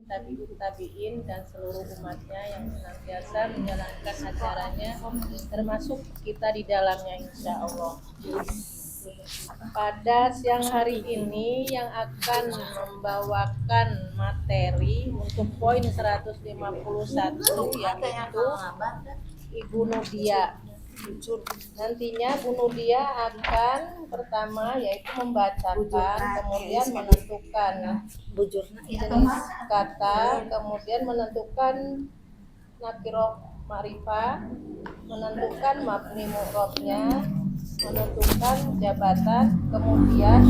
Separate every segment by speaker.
Speaker 1: tabi'in dan seluruh umatnya yang senantiasa menjalankan ajarannya, termasuk kita di dalamnya insya Allah. Pada siang hari ini yang akan membawakan materi untuk poin 151 yaitu Ibu Nudia. Nantinya Bu Nudia akan pertama yaitu membacakan, kemudian menentukan jenis kata, kemudian menentukan nakiroh ma'rifah, menentukan mabni mu'rabnya, menentukan jabatan, kemudian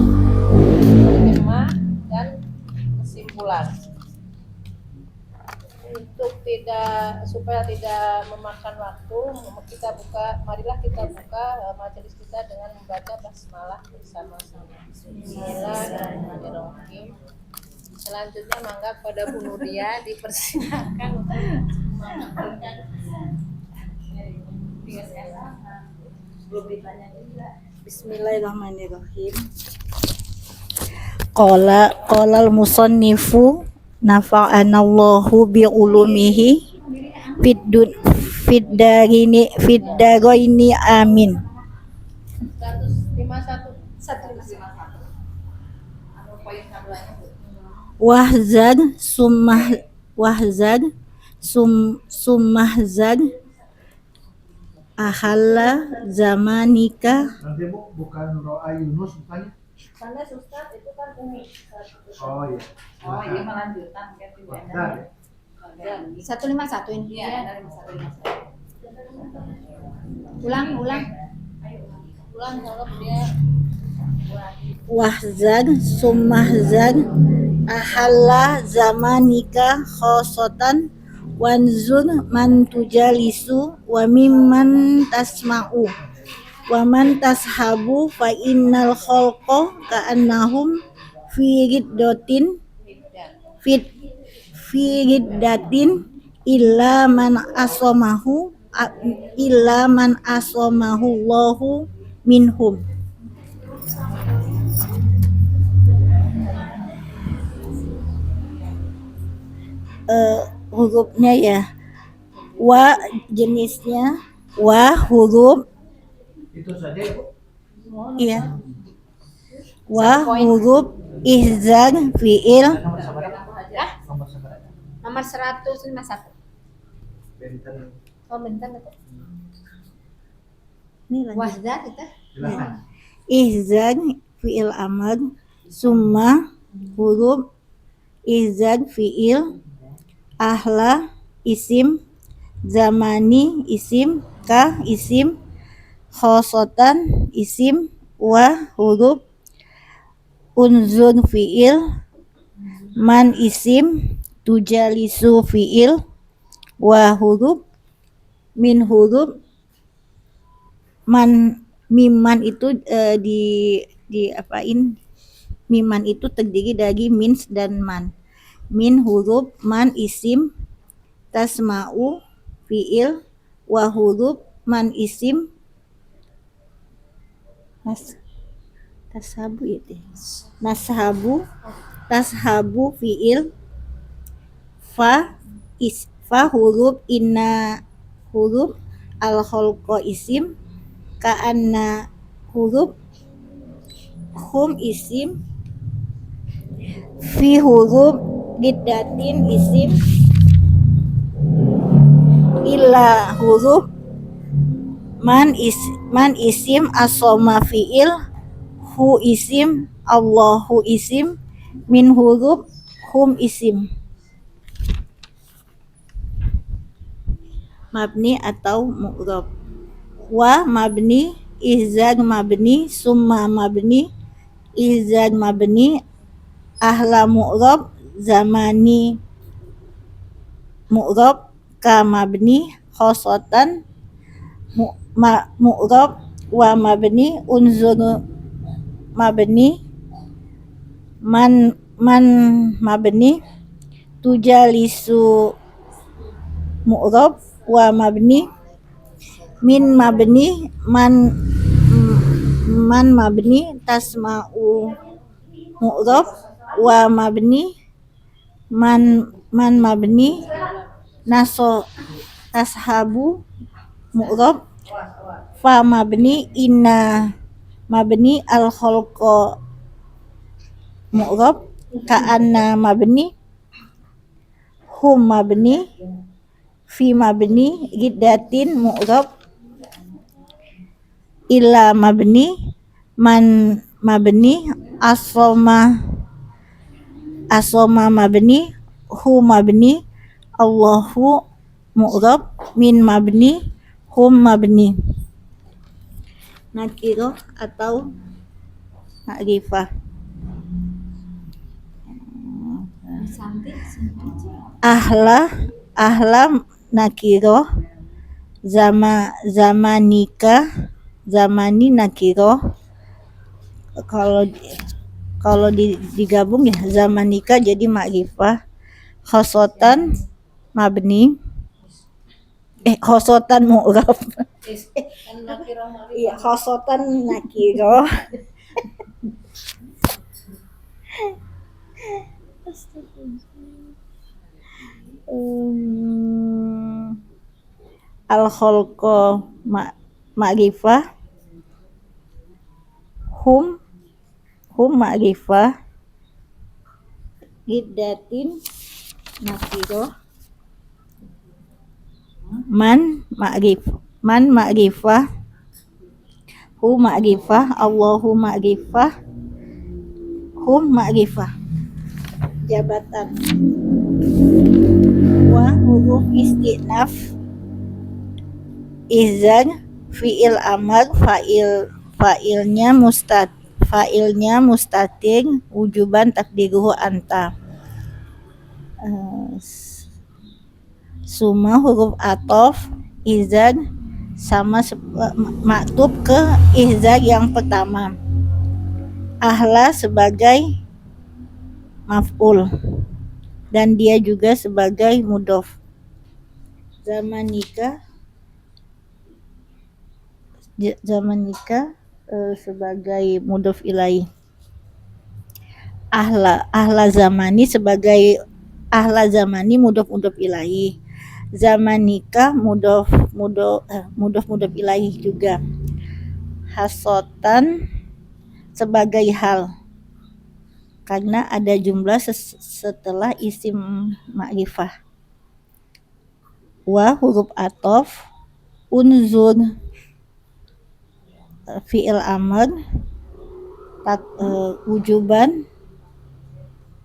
Speaker 1: terjemah dan kesimpulan. Supaya tidak memakan waktu, marilah kita buka majelis kita dengan membaca basmalah bersama-sama. Bismillahirrahmanirrahim. Selanjutnya mangga pada Bu Nudia dipersilakan untuk memaparkan.
Speaker 2: Bismillahirrahmanirrahim. Qala al-musannifu nafa'anallahu bi'ulumihi fid daraini amin.
Speaker 1: 151.
Speaker 2: Summahzad ahalla zamanika.
Speaker 3: Nanti Bu, bukan Roa Yunus bukannya?
Speaker 1: Karena Ustaz itu kan Umi.
Speaker 3: Oh iya.
Speaker 4: Oh ini melanjutkan kan tidak ada.
Speaker 5: 151 ini.
Speaker 4: Iya, dari 151.
Speaker 5: Ulang.
Speaker 1: Kalau dia
Speaker 2: Summahzad ahalla zamanika khosatan wanzur man tujalisu wa mimman tasma'u wa man tashabu fa innal khalqa ka'annahum fi riddatin illa man asamahu Allahu minhum. Hurufnya ya, wa jenisnya wa huruf
Speaker 3: Itu saja ya Bu.
Speaker 2: iya, wa huruf ihzar fi'il
Speaker 3: Nomor sabar.
Speaker 5: Nomor 151.
Speaker 3: Benten.
Speaker 5: Oh, bentar betul.
Speaker 2: ini lanjut.
Speaker 5: Wahzat itu.
Speaker 3: Silakan.
Speaker 2: Ihzar fi'il amr, summa huruf ihzar fi'il, ahla isim, zamani isim, ka isim, khosotan isim, wa huruf unzur fi'il, man isim, tujalisu fi'il, wa huruf min huruf man. Miman itu di apain? Miman itu terdiri dari min dan man. Min huruf, man isim, tasma'u fi'il, wa huruf man isim, tashabu fi'il, fa huruf, inna huruf, al khalqa isim, ka'anna huruf, hum isim, fi huruf riddatin isim, illa huruf, man isim, asoma fi'il, hu isim, Allahu isim, min huruf, hum isim. Mabni atau mu'rab. Wa mabni, ihzar mabni, summa mabni, ihzar mabni, ahla mu'rab, zamani mu'rab, ka mabni, khosotan mu'rab, wa mabni, unzur mabni, man mabni, tujalisu mu'rab, wa mabni, min mabni, man mabni, tasma'u mu'rab, wa mabni, man man mabni, naso tashabu mu'rab, fa mabni, inna mabni, al khalqa mu'rab, ka'anna mabni, hum mabni, fi mabni, giddatin mu'rab, illa mabni, man mabni, asoma mabni, hu mabni, Allahu mu'rab, min mabni, hum mabni. Nakiro atau ma'rifah. Ahla nakiro, zamani nakiro. Kalau digabung ya zamanika jadi ma'rifah. Khosotan mabni, khosotan mu'rab.
Speaker 1: Kan nakiro ma'rifah.
Speaker 2: Iya, khosotan nakiro. Al khalqa ma'rifah, hum ma'rifah, giddatin nakiro, man ma'rifah, hu ma'rifah, Allahu ma'rifah, hum ma'rifah. Jabatan. Wa huruf istinaf, izan, fi'il amar, fa'ilnya mustatir, wujuban takdiruhu anta. Suma huruf atof, izan, sama maktub ke izan yang pertama. Ahla sebagai maf'ul dan dia juga sebagai mudhof. Zamanika sebagai mudhof ilaih. Ahla zamani sebagai mudhof ilaih. Zamanika mudhof ilaih juga. Hasotan sebagai hal karena ada jumlah setelah isim ma'rifah. Wa huruf atof, unzur, fi'il amr,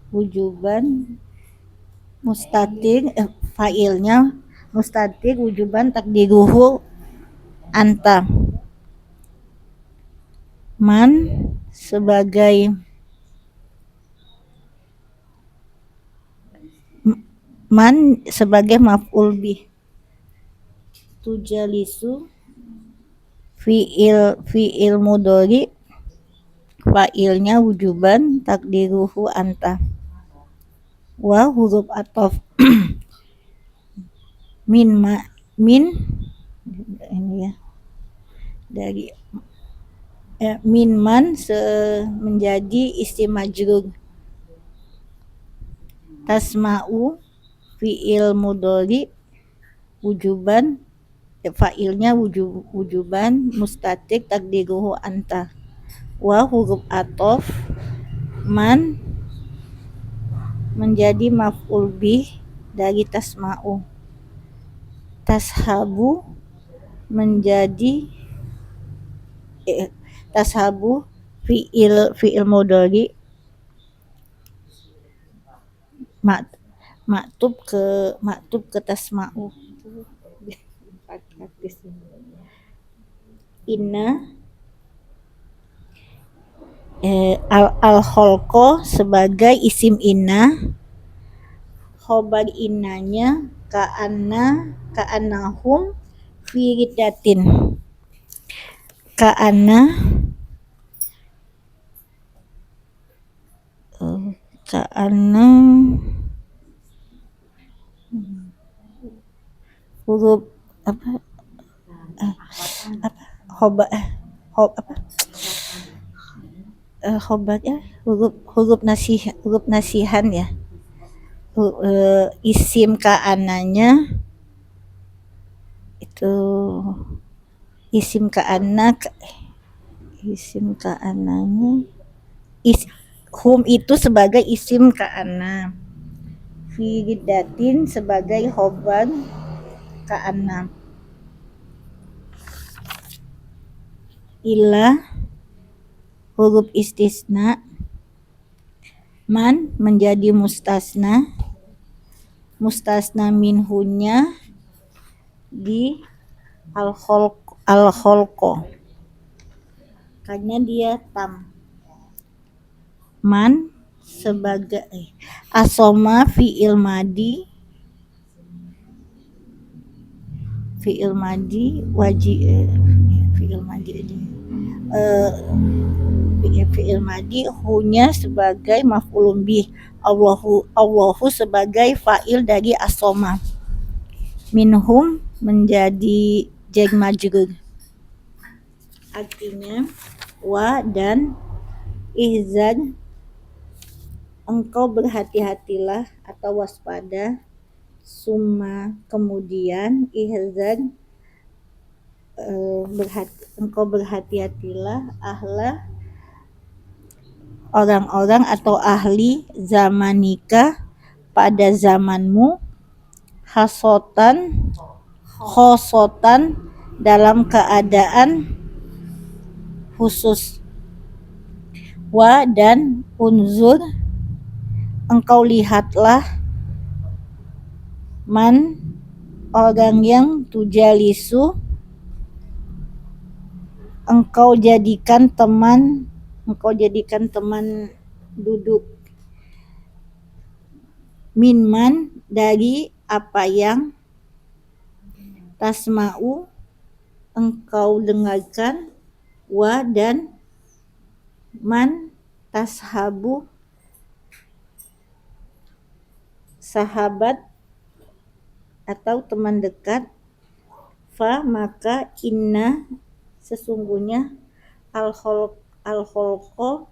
Speaker 2: wujuban mustatir, fa'ilnya mustatir, wujuban takdiruhu anta. Man sebagai maf'ul bih. Tujalisu fi'il mudhari, fa'ilnya wujuban takdiruhu anta. Wa huruf atof min ini ya dari min man menjadi isim majrur. Tasma'u fi'il mudhari, wujuban, fa'ilnya wujuban mustatir takdiruhu anta. Wa huruf atof man menjadi maf'ul bih dari tasma'u. Tashabu menjadi tashabu fi'il mudhari, maktub ke tasma'u. Inna al khalqa sebagai isim inna, khobar innanya ka'annahum fi riddatin. Ka'anna huruf huruf nasihan ya. isim ka'ananya itu isim ka'ananya hum itu sebagai isim ka'ana, fi riddatin sebagai khobar ka'ana, illa huruf istisna, man menjadi mustasna minhunya di al-kholqo karena dia tam. Man sebagai asoma fi'il madi fi'il madi hunya sebagai maf'ulun bih, Allahu sebagai fa'il dari asoma, minhum menjadi jar majrur. Artinya wa dan ihzan engkau berhati-hatilah atau waspada, summa kemudian ihzan engkau berhati-hatilah ahla orang-orang atau ahli zamanika pada zamanmu, khosotan dalam keadaan khusus, wa dan unzur engkau lihatlah, man orang yang tujalisu engkau jadikan teman duduk, minman dari apa yang, tasma'u engkau dengarkan, wa dan man tashabu sahabat atau teman dekat, fa maka inna sesungguhnya al-kholqo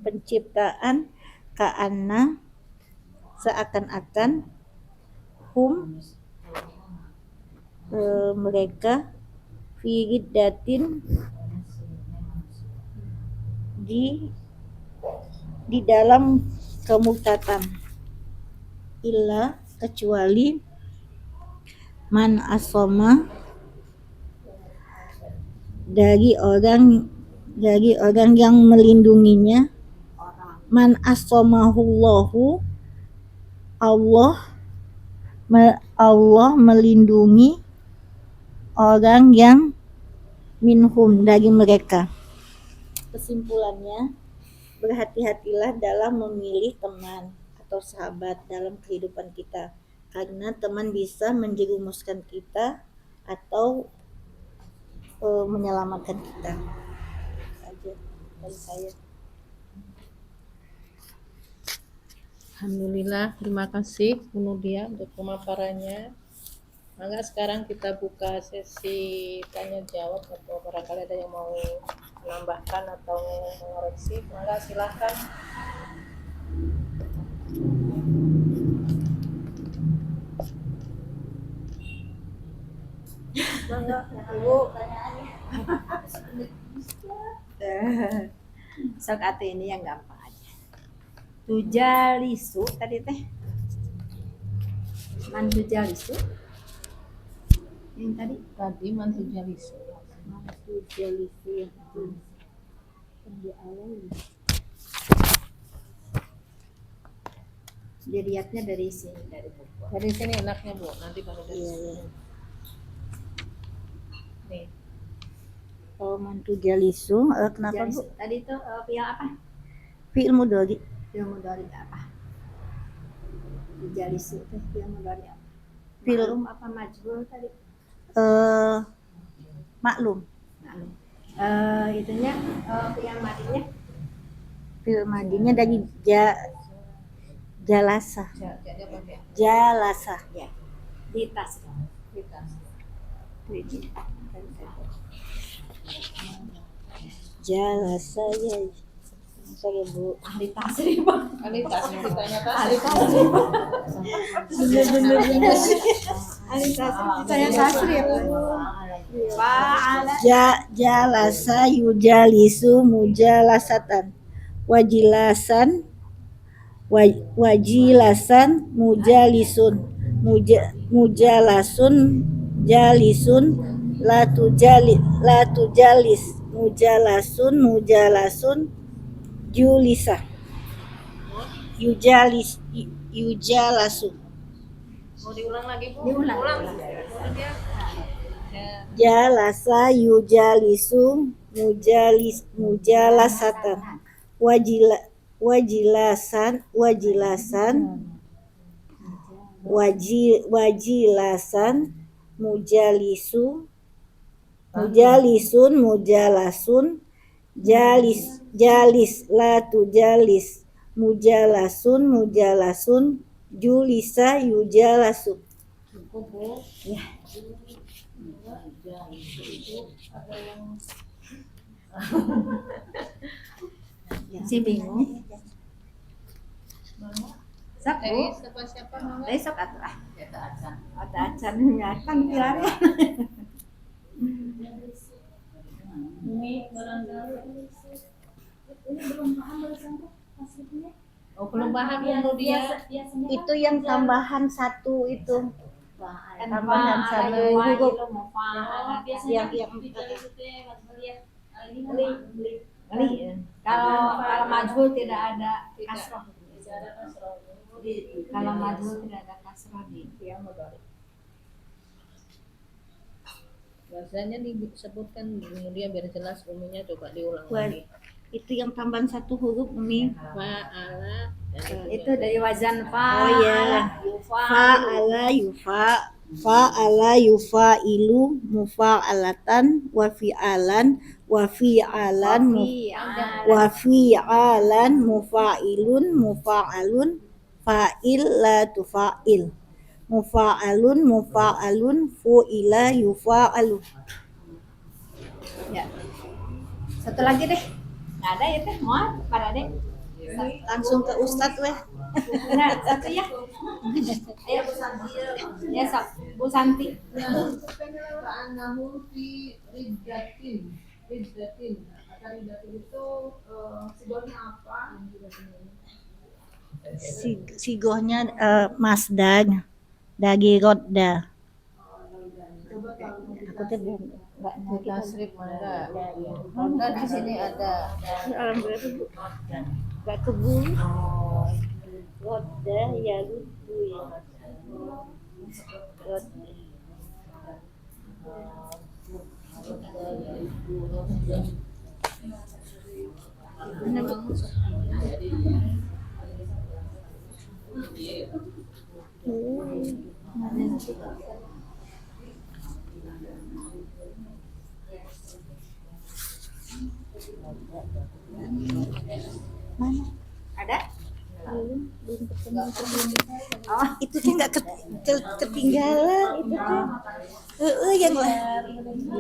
Speaker 2: penciptaan, ka'anna seakan-akan, hum mereka, fi riddatin di dalam kemurtatan, illa kecuali man asoma dari orang yang melindunginya, man asomahullahu Allah melindungi orang yang minhum dari mereka. Kesimpulannya, berhati-hatilah dalam memilih teman atau sahabat dalam kehidupan kita, karena teman bisa menjerumuskan kita atau menyelamatkan kita. Aja dari saya.
Speaker 1: Alhamdulillah, terima kasih Bu Nudia untuk pemaparannya. Maka sekarang kita buka sesi tanya jawab, atau barangkali ada yang mau menambahkan atau mengoreksi, maka silakan. Mangga, Ibu.
Speaker 5: Sok atuh ini yang gampang aja. Tujalisu tadi teh. Man tujalisu. Yang tadi
Speaker 1: Mantu jalis.
Speaker 2: Di awal dilihatnya dari sini, dari buku.
Speaker 1: Dari sini enaknya Bu, nanti baru dari
Speaker 2: Iya,
Speaker 1: sini.
Speaker 2: iya.
Speaker 1: Nih,
Speaker 2: Kalau mantu jalisu, kenapa Bu?
Speaker 5: Tadi itu fi'il apa?
Speaker 2: Fi'il mudhari.
Speaker 5: Fi'il mudhari apa? Tujalisu teh fi'il mudhari apa?
Speaker 2: Fi'il-
Speaker 5: Ma'lum apa majhul tadi?
Speaker 2: Maklum.
Speaker 5: Ma'lum. Itunya fi'il madinya
Speaker 2: Fi'il madinya dari jalasa.
Speaker 1: jadi apa ya?
Speaker 2: Jalasa.
Speaker 5: ya di tas.
Speaker 1: Kita.
Speaker 2: Jalasa ya. Sorry Bu.
Speaker 5: Ahli tasrif.
Speaker 1: Ahli tasrif ditanya
Speaker 5: Ahli
Speaker 1: tasrif.
Speaker 5: tasrif. Bener. Ahli tasrif ditanya tasrif. Fa'ala.
Speaker 2: Jalasa yujalisu mujalasatan. Wajilasan wajilasan mujalisun. Mujalasun jalisun la tujalis mujalasun julisa yujalasu
Speaker 1: Mau diulang lagi Bu?
Speaker 5: Diulang.
Speaker 1: Ulang ya.
Speaker 2: jalasa yujalisu mujalasatan wajilasan wajilasan mujalisun jalis la tujalis mujalasun julisa yujalasu.
Speaker 1: Cukup Bu.
Speaker 5: Si bingung. Sak
Speaker 1: Dari
Speaker 5: Bu.
Speaker 1: siapa Mangga?
Speaker 5: Besok atuh ah.
Speaker 4: Kita acan.
Speaker 5: Ada acannya kan pilarnya.
Speaker 1: Ini barangkali. Oh, belum paham Bu dia.
Speaker 2: Itu yang tambahan satu itu. Tambahan satu huruf yang
Speaker 5: Kalau majhul tidak ada kasroh. Kalau majhul tidak ada kasroh di fi'il mudhari.
Speaker 1: Biasanya disebutkan kemudian biar jelas umumnya coba diulang
Speaker 2: Wah.
Speaker 1: lagi.
Speaker 2: Itu yang tambahan satu huruf Umi.
Speaker 1: Fa'ala.
Speaker 5: Itu dari wazan
Speaker 2: Oh iya.
Speaker 5: fa'ala
Speaker 2: Fa'ala yufa'ilu mufa'alatan wa fi'alan mufa'ilun mufa'alun fa'il la tufa'il mufa'alun fu'ila yufa'alu.
Speaker 5: Ya. Satu lagi deh. Nggak ada ya teh, mau pada deh.
Speaker 2: Langsung ke Ustadz weh.
Speaker 5: Nah, satu ya. Ayo Bu Santi. Ya, sok. Bu Santi.
Speaker 4: Anahu fi riddatin. Kata riddatin itu sigolnya apa?
Speaker 2: Sigohnya masdar dari rodda. Aku tuh belum enggak ngerti.
Speaker 1: Tasrif Mangga. Mangga di sini ada.
Speaker 2: Enggak kebun. Rodda ya ludu ya. Rodda. Mana Bang? Mana sih? Mana?
Speaker 5: Ada?
Speaker 2: Belum ketemu. Oh, itu teh enggak ketinggalan itu teh. Yang lah.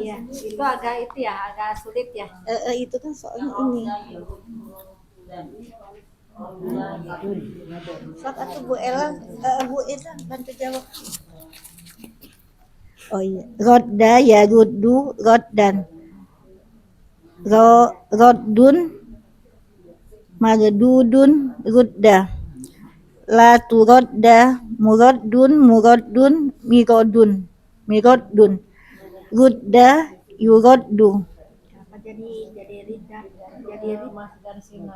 Speaker 5: Iya, itu agak itu ya, agak sulit ya.
Speaker 2: Itu kan soalnya ini. Sok atuh Bu Ella bantu jawab. Oh iya, rodda ya ruddu roddan. Roddun magdudun rudda. La turodda muraddun miroddun. Rudda yuroddu.
Speaker 5: Apa jadi riddah, jadi
Speaker 1: Mas dari sini.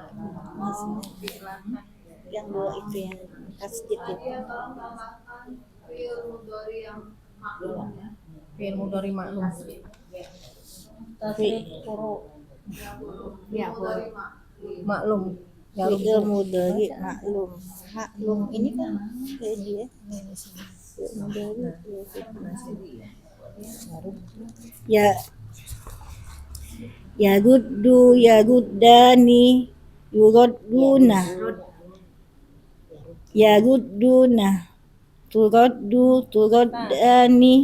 Speaker 2: Yang dua itu yang tasdid itu.
Speaker 4: Dia kalau menambahkan fi'il mudhari yang maklum ya.
Speaker 1: Fi'il mudhari maklum. Tasrif huruf
Speaker 5: ya,
Speaker 4: Mudhari
Speaker 1: maklum. Ya
Speaker 2: Fi'il mudhari maklum ini kan kayak dia. Fi'il mudhari ya ruddu ya ruddani yurodduna ya rudduna turoddani ini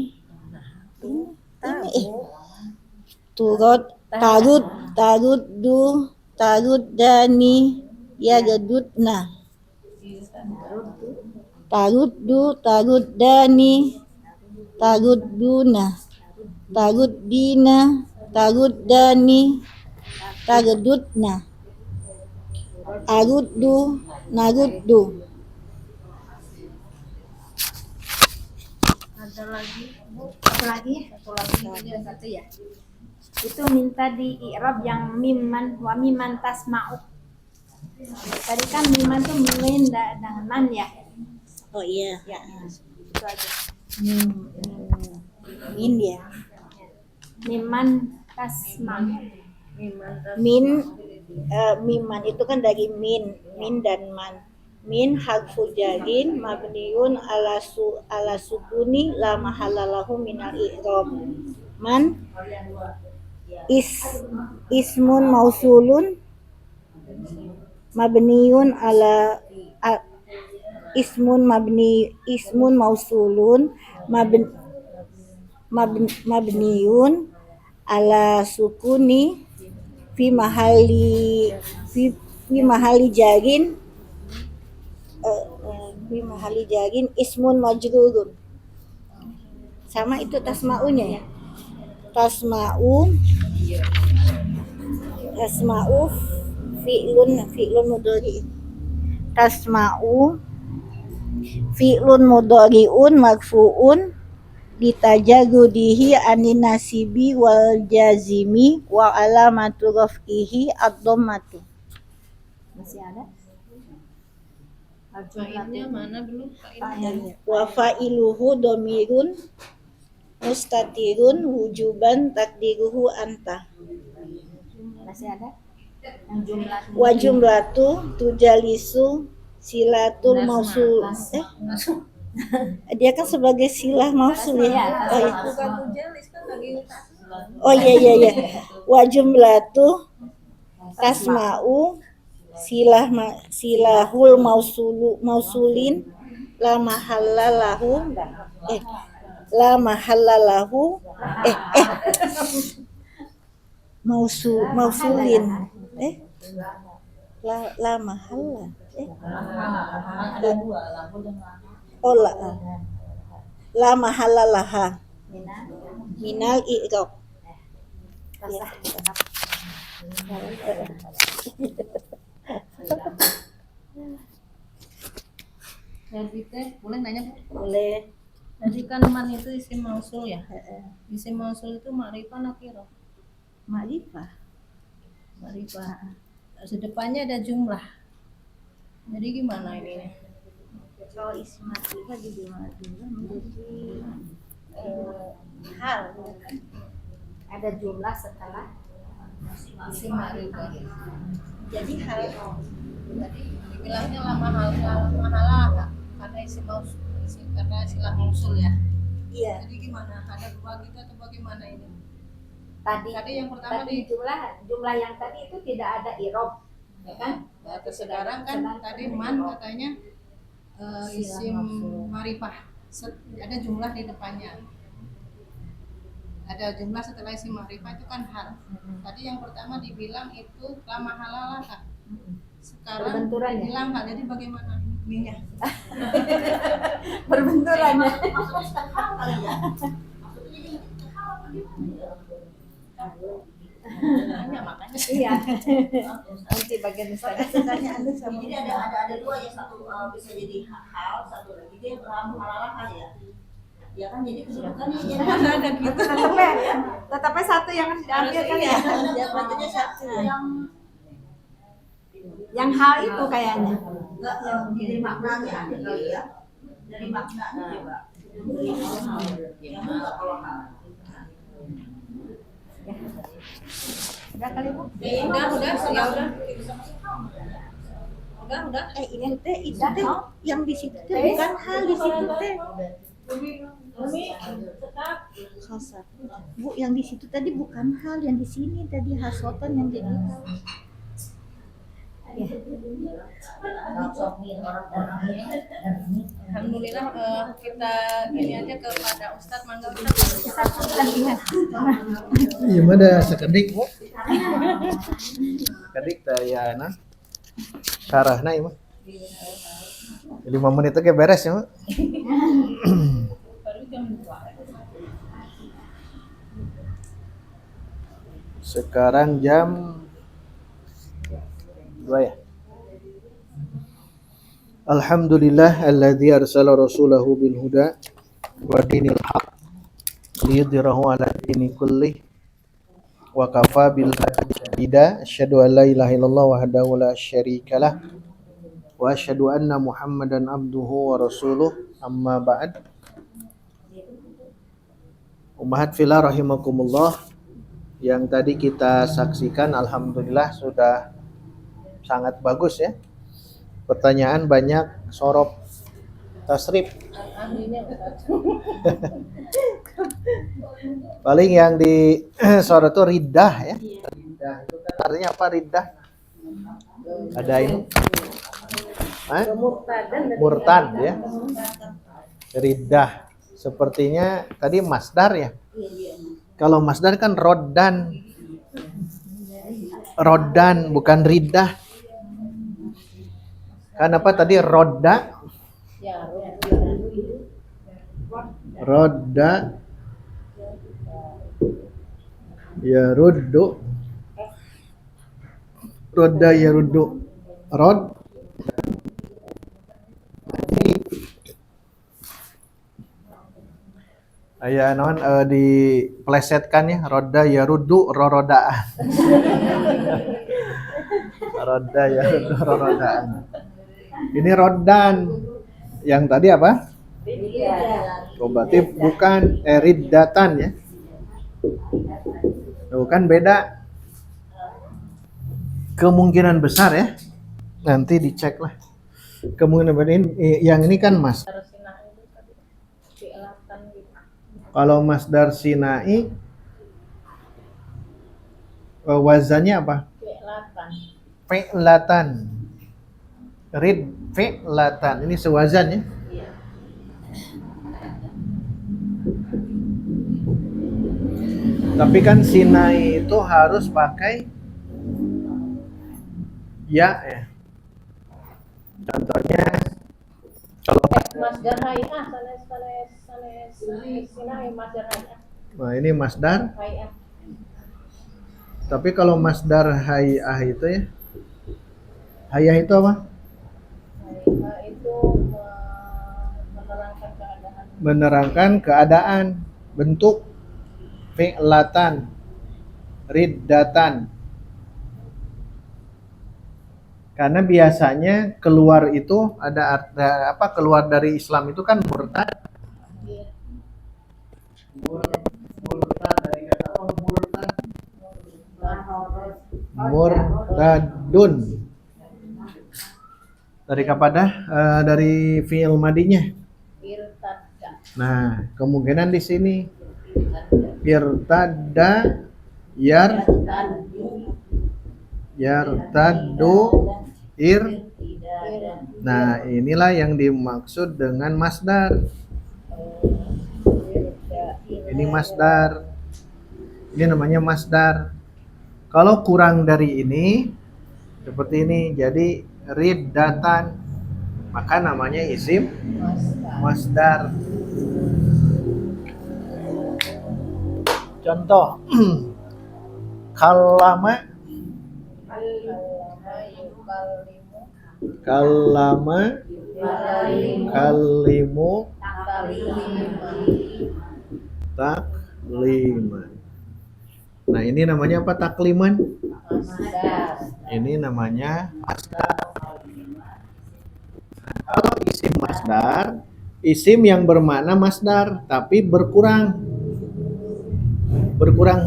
Speaker 2: taruddu taruddani yagdudna, taruddu taruddani tarudduna, taruddina taruddani tagdudna, aruddu naruddu.
Speaker 5: Ada lagi, Bu. Satu lagi. Satu ya. Itu minta di i'rab yang mimman wa mimman tasma'u. Tadi kan mimman tuh min dengan man ya.
Speaker 2: Oh iya.
Speaker 5: Ya. Itu aja.
Speaker 2: Min ya.
Speaker 5: Mimman tasma'u.
Speaker 2: Min miman itu kan dari min dan man. Min harfu jarin mabniun ala sukuni la mahallalahu minal i'rab. Man ismun mausulun mabniun ala ismun mausulun mabniun ala sukuni fi mahali jarin ismun majrurun. Sama itu tasma'unya ya. Tasma'u fi'lun mudhari. Tasma'u fi'lun mudhari'un marfu'un litajarrudihi anin nasibi wal jazimi wa alamatu raf'ihi ad-dhammatu.
Speaker 5: Masih ada?
Speaker 1: Failnya mana belum? Failnya.
Speaker 2: Wa fa'iluhu dhamirun mustatirun wujuban takdiruhu anta.
Speaker 5: Masih ada? Yang jumlah
Speaker 2: Wa jumlatu tujalisu silatul mausul. Dia kan sebagai silah mausul ya. Oh iya.
Speaker 1: Bukan tujalis kan lagi
Speaker 2: Oh iya. Wa jumlatu tasma'u silahul mausulin la mahallalahu mausulin la mahalla
Speaker 6: Ada dua, lampu dan
Speaker 2: oh la mahallalaha minal i'rab. Ya.
Speaker 1: Jadi teh boleh nanya Bu?
Speaker 2: Boleh.
Speaker 1: Tadi kan man itu isim mausul ya. Isim mausul itu ma'rifah nakirah.
Speaker 2: Ma'rifah.
Speaker 1: Ma'rifah. Depannya ada jumlah. Jadi gimana ini?
Speaker 2: Kalau isim ma'rifah di jumlah menjadi hal.
Speaker 5: ada jumlah setelah
Speaker 1: Isim ma'rifah.
Speaker 2: Jadi hal.
Speaker 1: Jadi dibilangnya mahalah karena isim mausul, karena silah mausul ya.
Speaker 2: Iya.
Speaker 1: Jadi gimana? Ada dua gitu atau bagaimana ini?
Speaker 5: tadi
Speaker 1: Yang pertama
Speaker 5: tadi jumlah yang tadi itu tidak ada irob, ya kan?
Speaker 1: Ya, sekarang kan tadi man katanya isim ma'rifah. Ada jumlah di depannya. Ada jumlah setelah isim ma'rifah itu kan hal. Tadi yang pertama dibilang itu la mahalalah. Sekarang
Speaker 5: Berbenturan ya?
Speaker 1: dibilang hal. Jadi bagaimana ininya?
Speaker 5: Berbenturan ya.
Speaker 1: Makanya makanya.
Speaker 5: Iya. Nanti bagian
Speaker 2: Pertanyaan itu sama.
Speaker 6: Jadi ada dua ya, satu bisa jadi hal, satu lagi dia hal ya. Ya kan jadi kesebutannya jadi
Speaker 1: Ada gitu.
Speaker 5: tetapnya satu yang harus diambil kan ya.
Speaker 2: Dia berarti satu.
Speaker 5: Yang hal itu kayaknya.
Speaker 6: enggak yang dari maknanya ada kali ya. Dari maknanya coba. Yang enggak kalau hal.
Speaker 5: Udah kali Bu?
Speaker 1: Udah.
Speaker 2: Itu teh yang di situ teh bukan hal di situ teh. Khasat. Bu, yang di situ tadi bukan hal, yang di sini tadi hasotan yang jadi hal.
Speaker 1: Alhamdulillah kita ini aja kepada Ustadz, mangga Ustadz.
Speaker 5: Kita lihat.
Speaker 3: Iya mah ada sekedik bu. Sekedik daya na. Sarahna ieu mah. 5 menit oke beres ya mah.
Speaker 1: Baru jam 2.
Speaker 3: Sekarang jam 2 ya. Alhamdulillah alladzi arsala rasulahu bil huda wa dinil haq liyudhhirahu ala dini kullih wa kafa billahi shahida asyhadu an la ilaha illallah wahdahu la syarikalah wa asyhadu anna muhammadan abduhu wa rasuluh amma ba'd. Ummahat fillah rahimakumullah, yang tadi kita saksikan alhamdulillah sudah sangat bagus ya. Pertanyaan banyak, sorop, tasrif.
Speaker 1: Ahlinya Ustadz.
Speaker 3: Paling yang di sorot itu ridah ya. Ridah itu kan artinya apa ridah? Ada ini. Hah? Murtad ya. Ridah. Sepertinya tadi masdar ya. Kalau masdar kan rodan. Rodan bukan ridah. Kan apa tadi roda?
Speaker 1: Ya,
Speaker 3: Roda ya ruddu. Roda ya ruddu. Rod aya naon diplesetkan ya, roda ya ruddu rorodaan. Roda ya ruddu rorodaan. Ini rodan. Yang tadi apa? Oh, berarti bukan riddatan ya. Bukan beda. Kemungkinan besar ya. Nanti dicek lah. Kemungkinan besar ini, yang ini kan mas. Kalau masdar sinai wazannya apa? Fi'latan. Fi'latan. Ini sewazan ya. Tapi kan sinai itu harus pakai ya. Contohnya kalau
Speaker 1: masdar hayah, sanes sinai masdar hayah.
Speaker 3: nah ini masdar.
Speaker 1: Hayah.
Speaker 3: Tapi kalau masdar hayah itu ya. Hayah itu apa?
Speaker 1: Hayah itu menerangkan keadaan.
Speaker 3: Menerangkan keadaan, bentuk. Fi'latan, riddatan. Karena biasanya keluar itu ada apa, keluar dari Islam itu kan murtad. Murtad dari kata apa? Murtadun. Dari kepada dari fi'il madinya. Nah, kemungkinan di sini irtadda yartaddu Nah, inilah yang dimaksud dengan masdar. Ini masdar. Ini namanya masdar. Kalau kurang dari ini seperti ini, jadi riddatan, maka namanya isim masdar. Contoh, kalama kalimu takliman. Nah, ini namanya apa takliman? Ini namanya masdar. Kalau isim masdar, isim yang bermakna masdar tapi berkurang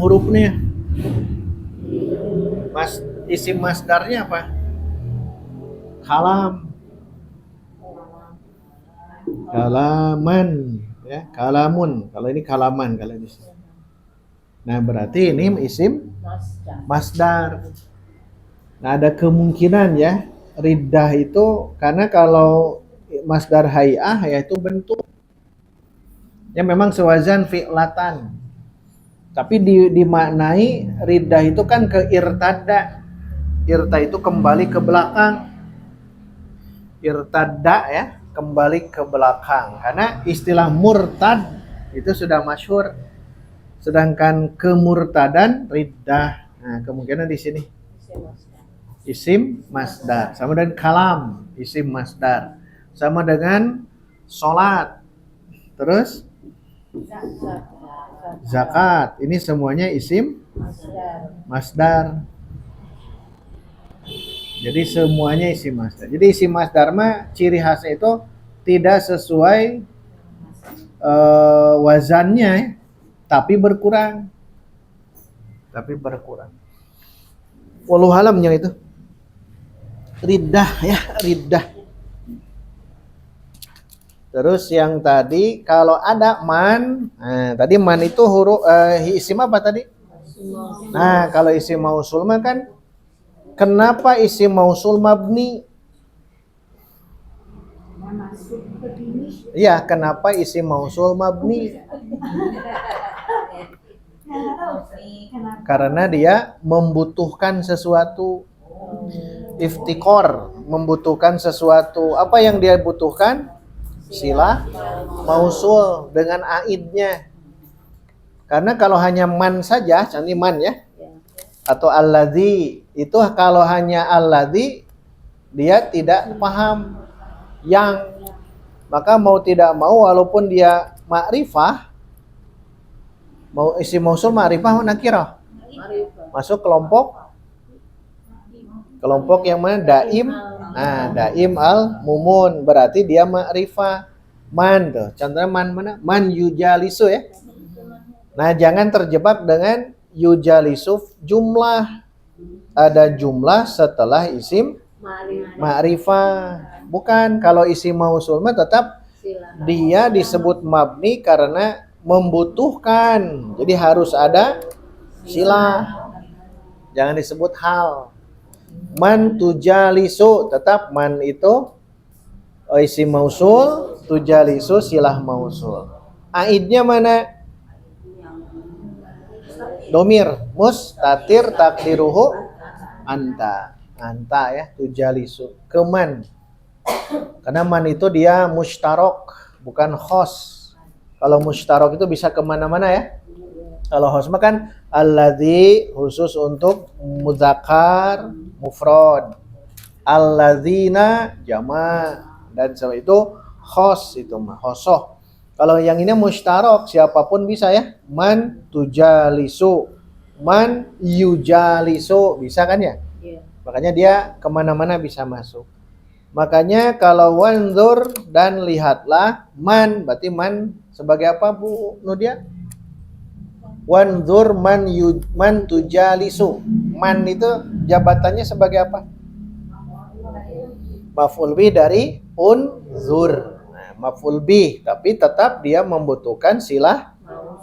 Speaker 3: hurufnya. Isim masdarnya apa? Kalaman ya, kalamun. Kalau ini kalaman kalau di sini. Nah, berarti ini isim masdar. Nah, ada kemungkinan ya riddah itu karena kalau masdar hay'ah yaitu bentuk ya memang sewazan fi'latan. Tapi dimaknai riddah itu kan ke irtada. Irta itu kembali ke belakang. Irtada ya, kembali ke belakang. Karena istilah murtad itu sudah masyhur. Sedangkan kemurtadan riddah. Nah, kemungkinan di sini isim masdar sama dengan kalam isim masdar sama dengan sholat terus zakat ini semuanya isim masdar jadi semuanya isim masdar jadi isim masdar mah ciri khasnya itu tidak sesuai wazannya tapi berkurang walau halamnya itu riddah ya riddah. Terus yang tadi kalau ada man, nah, tadi man itu huruf isim apa tadi? Nah kalau isim mausul mah kan kenapa isim mausul mabni? Iya kenapa isim mausul mabni? Karena dia membutuhkan sesuatu. Iftikor membutuhkan sesuatu. Apa yang dia butuhkan? Silah mausul dengan aidnya. Karena kalau hanya man saja, cantik man ya. Atau alladzi, itu kalau hanya alladzi dia tidak paham yang. Maka mau tidak mau walaupun dia ma'rifah, mau isim mausul ma'rifah nakirah. Masuk kelompok yang mana daim. Nah, daim al mumun berarti dia ma'rifah. Man tuh. Contohnya man mana? Man yujalisu ya. Nah, jangan terjebak dengan yujalisu jumlah. Ada jumlah setelah isim ma'rifah. Bukan, kalau isim mausul mah tetap dia disebut mabni karena membutuhkan. Jadi harus ada silah. Jangan disebut hal. Man tujalisu tetap man itu isim mausul, tujalisu silah mausul. Aidnya mana? Domir mustatir takdiruhu anta ya tujalisu keman. Karena man itu dia mustarok bukan khos. Kalau mustarok itu bisa kemana-mana ya. Kalau khos mah kan alladzi khusus untuk muzakkar mufrad, alladzina jama' dan sama itu khos itu mah khosoh. Kalau yang ini mustarok siapapun bisa ya. Man tujalisu, man yujalisu bisa kan ya? Makanya dia kemana-mana bisa masuk. Makanya kalau wanzur dan lihatlah man berarti man sebagai apa Bu Nudia? Wanzur man tujalisu. Man itu jabatannya sebagai apa? Maf'ul bih dari unzur. Nah, maf'ul bih tapi tetap dia membutuhkan silah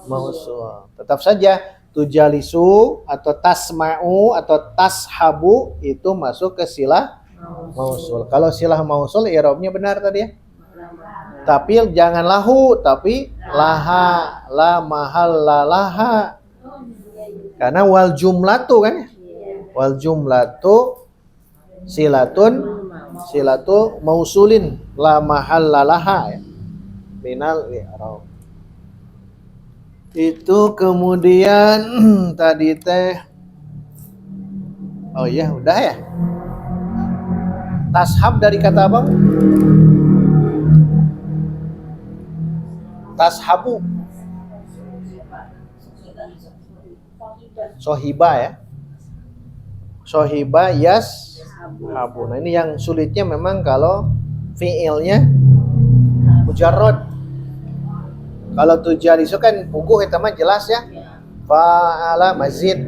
Speaker 3: mausul. Tetap saja tujalisu atau tasma'u atau tashabu itu masuk ke silah mausul. Kalau silah mausul i'rabnya benar tadi ya. Tapi jangan lahu, tapi laha, la mahalla laha. Karena wal jumlatu kan? Wal jumlatu silatu mausulin la mahalla laha ya. Minal i'rab. Itu kemudian tadi teh oh iya udah ya. Tashab dari kata apa? Tashabu. Sohiba ya. Sohiba yas habu. Nah ini yang sulitnya memang kalau fiilnya mujarrad. Kalau tujalisu kan puguh itu mah jelas ya. Fa'ala mazid.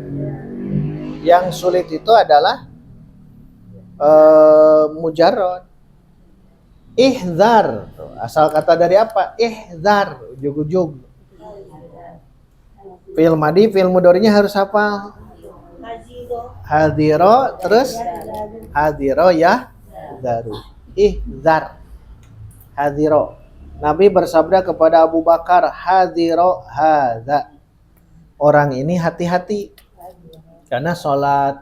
Speaker 3: Yang sulit itu adalah mujarrad. Ihzar. Asal kata dari apa? Ihzar. Ujug-ujug. Fi'il madi, fi'il mudhari'nya harus hafal. hadiro, terus hadiro yahdaru. Ihzar. Hadiro. Nabi bersabda kepada Abu Bakar, hadiro hadza. Orang ini hati-hati. Karena sholat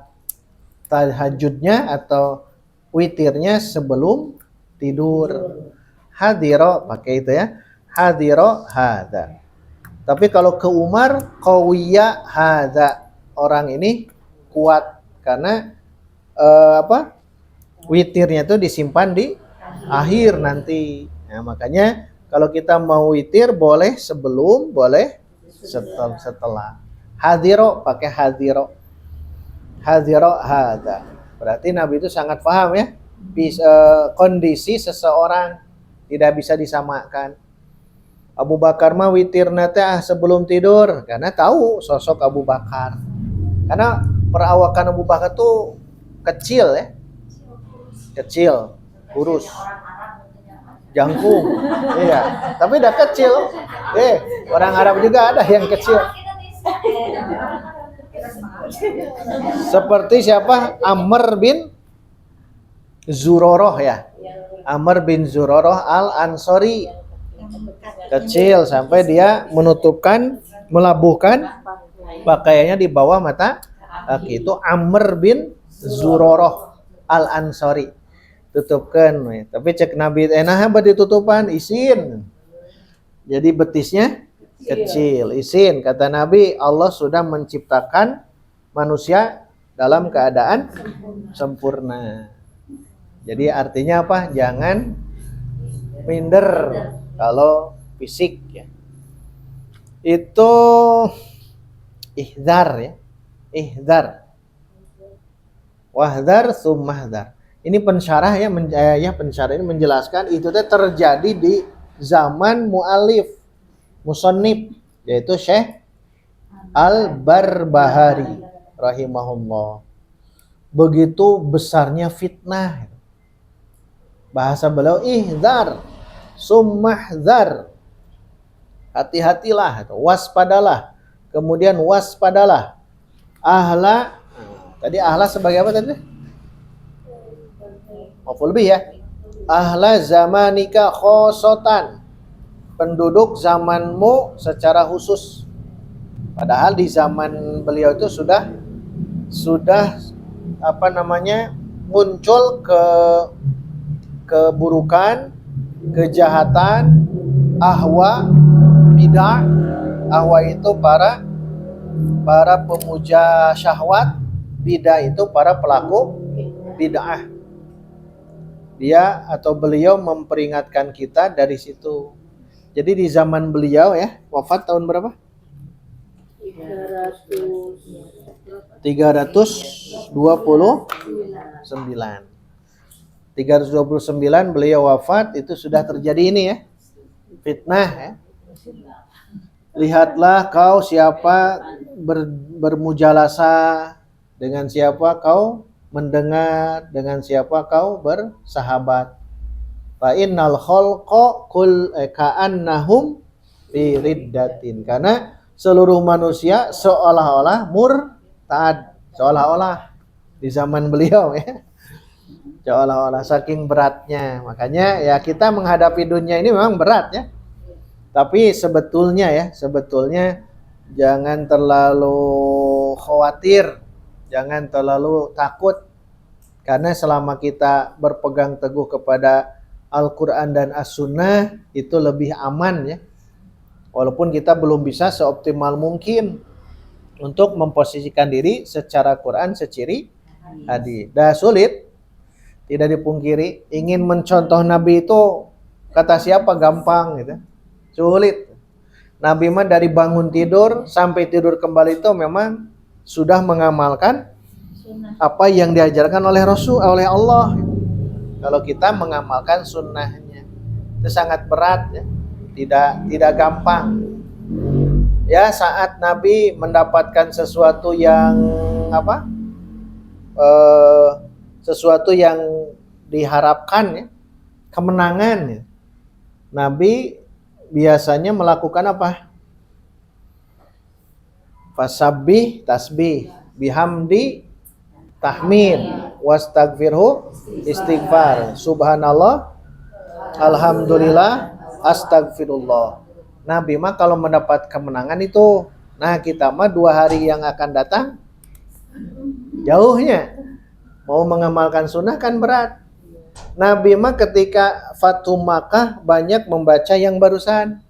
Speaker 3: tahajudnya atau witirnya sebelum tidur. Hadiro, pakai itu ya. Hadiro hadza. Tapi kalau ke Umar, qawiya hadza. Orang ini kuat karena witirnya itu disimpan di akhir nanti. Nah, makanya kalau kita mau witir boleh sebelum, boleh setelah. Hadiro pakai hadiro. Hadiro hadza. Berarti Nabi itu sangat paham ya. Kondisi seseorang tidak bisa disamakan. Abu Bakar mah witirna teh sebelum tidur karena tahu sosok Abu Bakar. Karena perawakan Abu Bakar tuh kecil ya. Kecil, kurus. Jangkung, iya. Tapi udah kecil. Orang Arab juga ada yang kecil. Seperti siapa? Amr bin Zuroroh ya. Amr bin Zuroroh al-Ansori. Kecil sampai dia melabuhkan pakaiannya di bawah mata kaki. Itu Amr bin Zuroroh al-Ansori. Tutupkan, tapi cek Nabi enak ditutupan isin. Jadi betisnya kecil, isin. Kata Nabi, Allah sudah menciptakan manusia dalam keadaan sempurna. Jadi artinya apa? Jangan minder kalau fisik ya. Itu ihzar ya. Ihzar. Wahdar summahdar. Ini pensyarah pensyarah ini menjelaskan itu terjadi di zaman mu'alif, musannif, yaitu Syekh Al-Barbahari rahimahullah. Begitu besarnya fitnah. Bahasa beliau ihzar, summahzar. Hati-hatilah, waspadalah. Kemudian waspadalah. Tadi ahla sebagai apa tadi? Maf'ul bih ya. Ahla zamanika khosotan. Penduduk zamanmu secara khusus. Padahal di zaman beliau itu sudah muncul keburukan, kejahatan, ahwa, bid'ah. Ahwa itu para pemuja syahwat, bid'ah itu para pelaku bid'ah. Dia atau beliau memperingatkan kita dari situ. Jadi di zaman beliau ya, wafat tahun berapa? 329 beliau wafat, itu sudah terjadi ini ya, fitnah ya. Lihatlah kau siapa bermujalasa, dengan siapa kau mendengar, dengan siapa kau bersahabat. Fa innal khalqa ka'annahum fi riddatin. Karena seluruh manusia seolah-olah murtad, seolah-olah di zaman beliau ya. Seolah-olah saking beratnya. Makanya ya kita menghadapi dunia ini memang berat ya. Tapi sebetulnya jangan terlalu khawatir, jangan terlalu takut. Karena selama kita berpegang teguh kepada Al-Quran dan As-Sunnah, itu lebih aman ya. Walaupun kita belum bisa seoptimal mungkin untuk memposisikan diri secara Quran seciri hadis. Dah sulit, tidak dipungkiri. Ingin mencontoh Nabi itu kata siapa gampang gitu. Sulit. Nabi mah dari bangun tidur sampai tidur kembali itu memang sudah mengamalkan apa yang diajarkan oleh Rasul, oleh Allah. Kalau kita mengamalkan sunnahnya, itu sangat berat ya, tidak gampang. Ya saat Nabi mendapatkan sesuatu yang sesuatu yang diharapkan ya, kemenangan ya, Nabi biasanya melakukan apa? Fasabbih, tasbih, bihamdi, tahmid, wastaghfirhu istighfar, subhanallah, alhamdulillah, astagfirullah. Nabi mah kalau mendapat kemenangan itu, nah kita mah 2 hari yang akan datang jauhnya. Mau mengamalkan sunnah kan berat. Nabi mah ketika Fathu Makkah banyak membaca yang barusan.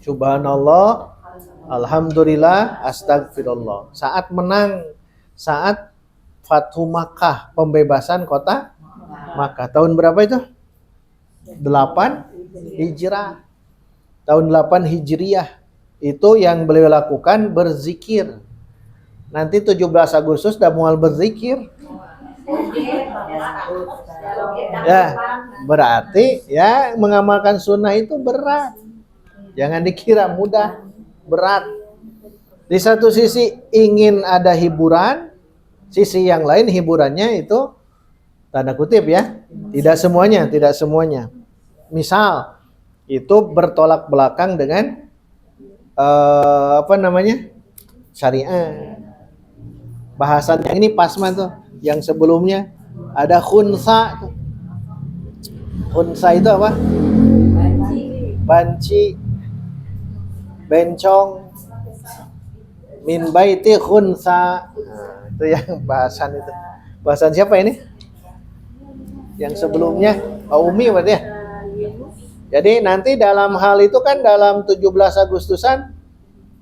Speaker 3: Subhanallah, alhamdulillah, astagfirullah. Saat menang, saat Fathu Makkah, pembebasan kota Makkah. Tahun berapa itu? 8 Hijrah. Tahun 8 Hijriah. Itu yang beliau lakukan berzikir. Nanti 17 Agustus udah mulai berzikir. Ya, berarti ya mengamalkan sunnah itu berat. Jangan dikira mudah, berat. Di satu sisi ingin ada hiburan, sisi yang lain hiburannya itu tanda kutip ya. Tidak semuanya, tidak semuanya. Misal itu bertolak belakang dengan syariah. Bahasan yang ini pasma tuh. Yang sebelumnya ada khunsa. Khunsa itu apa? Banci, bencong, min baiti khunsa. Nah, itu yang bahasan itu. Bahasan siapa ini? Yang sebelumnya Umi berarti ya. Jadi nanti dalam hal itu kan dalam 17 Agustusan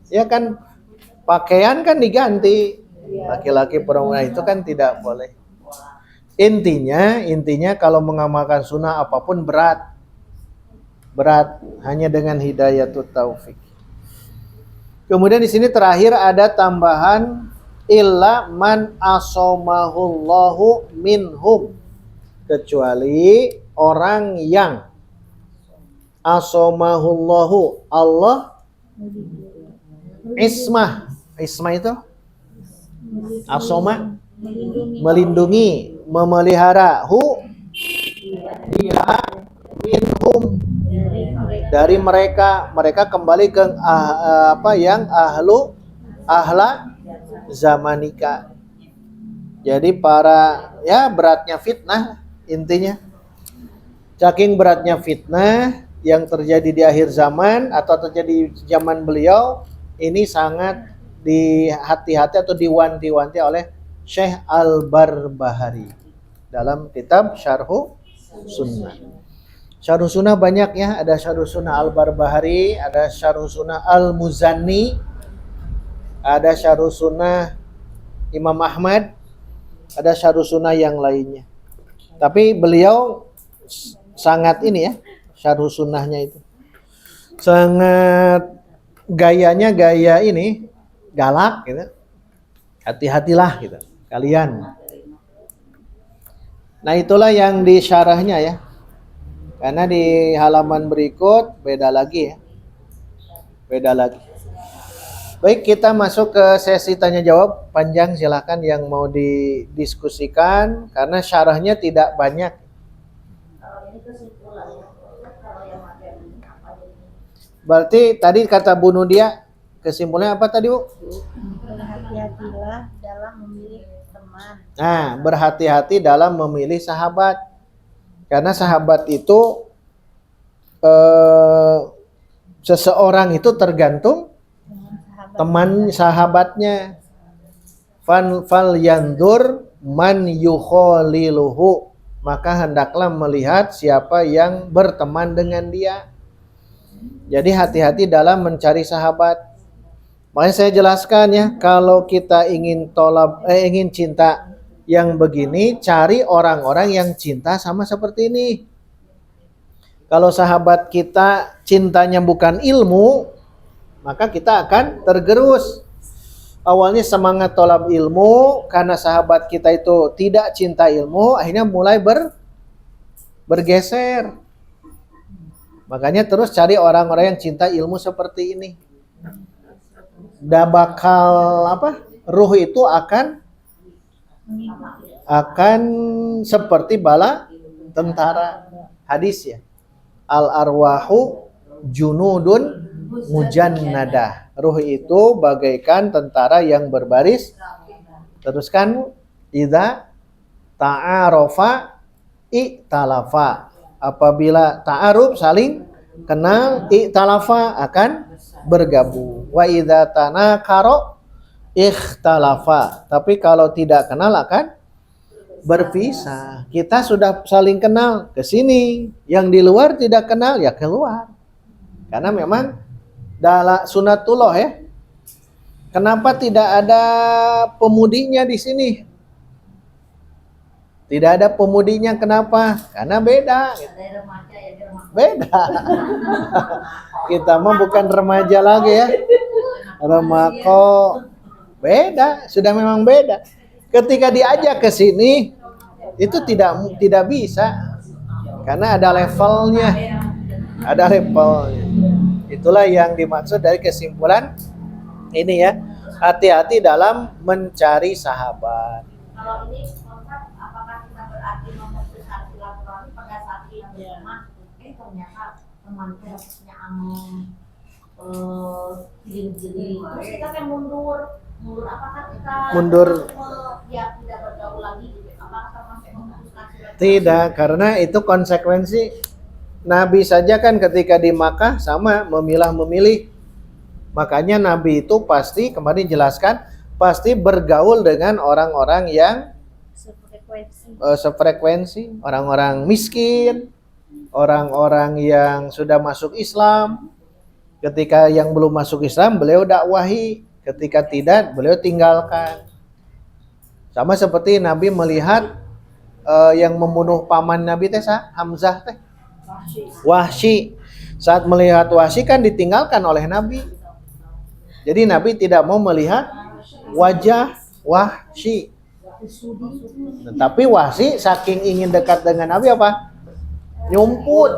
Speaker 3: ya kan pakaian kan diganti. Laki-laki perempuan itu kan tidak boleh. Intinya kalau mengamalkan sunnah apapun berat. Berat hanya dengan hidayatut taufik. Kemudian di sini terakhir ada tambahan illa man asomahullahu minhum, kecuali orang yang asomahullahu, Allah ismah itu asoma, melindungi, memelihara, dia minhum, dari mereka kembali ke ahla zamanika. Jadi para ya beratnya fitnah intinya. Saking beratnya fitnah yang terjadi di akhir zaman atau terjadi di zaman beliau, ini sangat dihati-hati atau diwanti-wanti oleh Syekh Al-Barbahari dalam kitab Syarhu Sunnah. Syarhu Sunnah banyak ya, ada Syarhu Sunnah Al-Barbahari, ada Syarhu Sunnah Al-Muzanni, ada Syarhu Sunnah Imam Ahmad, ada Syarhu Sunnah yang lainnya. Tapi beliau sangat ini ya, Syarhu Sunnahnya itu sangat gayanya gaya ini galak gitu. Hati-hatilah gitu kalian. Nah itulah yang di syarahnya ya. Karena di halaman berikut beda lagi ya. Beda lagi. Baik, kita masuk ke sesi tanya jawab panjang, silakan yang mau didiskusikan karena syarahnya tidak banyak. Berarti tadi kata Bu Nudia kesimpulannya apa tadi, Bu?
Speaker 2: Berhati-hatilah dalam memilih teman.
Speaker 3: Nah, berhati-hati dalam memilih sahabat. Karena sahabat itu seseorang itu tergantung teman sahabatnya. Fal yandur man yukhaliluhu. Maka hendaklah melihat siapa yang berteman dengan dia. Jadi hati-hati dalam mencari sahabat. Makanya saya jelaskan ya, kalau kita ingin cinta yang begini, cari orang-orang yang cinta sama seperti ini. Kalau sahabat kita cintanya bukan ilmu, maka kita akan tergerus. Awalnya semangat tolab ilmu, karena sahabat kita itu tidak cinta ilmu, akhirnya mulai bergeser. Makanya terus cari orang-orang yang cinta ilmu seperti ini. Bakal ruh itu akan seperti bala tentara. Hadis ya, al arwahu junudun mujannadah. Ruh itu bagaikan tentara yang berbaris. Teruskan Idza ta'arofa i'talafa. Apabila ta'aruf saling kenal, i'talafa akan bergabung. Wa idza tanakaro ikhtalafa. Tapi kalau tidak kenal akan berpisah. Kita sudah saling kenal ke sini, yang di luar tidak kenal ya keluar. Karena memang dalam sunatullah ya. Kenapa tidak ada pemudinya di sini? Tidak ada pemudinya kenapa? Karena beda.
Speaker 6: Ada remaja ya, dia remaja.
Speaker 3: Beda. Kita mah bukan remaja lagi ya. Remako. Beda, sudah memang beda. Ketika diajak ke sini itu tidak bisa. Karena ada levelnya. Ada levelnya. Itulah yang dimaksud dari kesimpulan ini ya. Hati-hati dalam mencari sahabat.
Speaker 6: Kalau ini konsep apakah kita berarti memutuskan silaturahmi pada saat yang bersamaan? Ternyata teman kita punya jadi terus kita kan mundur apakah kita
Speaker 3: Mundur.
Speaker 6: Ya tidak bergaul lagi gitu? Apakah termasuk memutuskan silaturahmi?
Speaker 3: Tidak, karena itu konsekuensi. Nabi saja kan ketika di Makkah sama memilih. Makanya Nabi itu pasti, kemarin jelaskan, pasti bergaul dengan orang-orang yang sefrekuensi, orang-orang miskin, orang-orang yang sudah masuk Islam. Ketika yang belum masuk Islam, beliau dakwahi. Ketika tidak, beliau tinggalkan. Sama seperti Nabi melihat yang membunuh paman Nabi teh Hamzah teh. Wahsy. Saat melihat Wahsy kan ditinggalkan oleh Nabi. Jadi Nabi tidak mau melihat wajah Wahsy. Tetapi Wahsy saking ingin dekat dengan Nabi apa? Nyumput.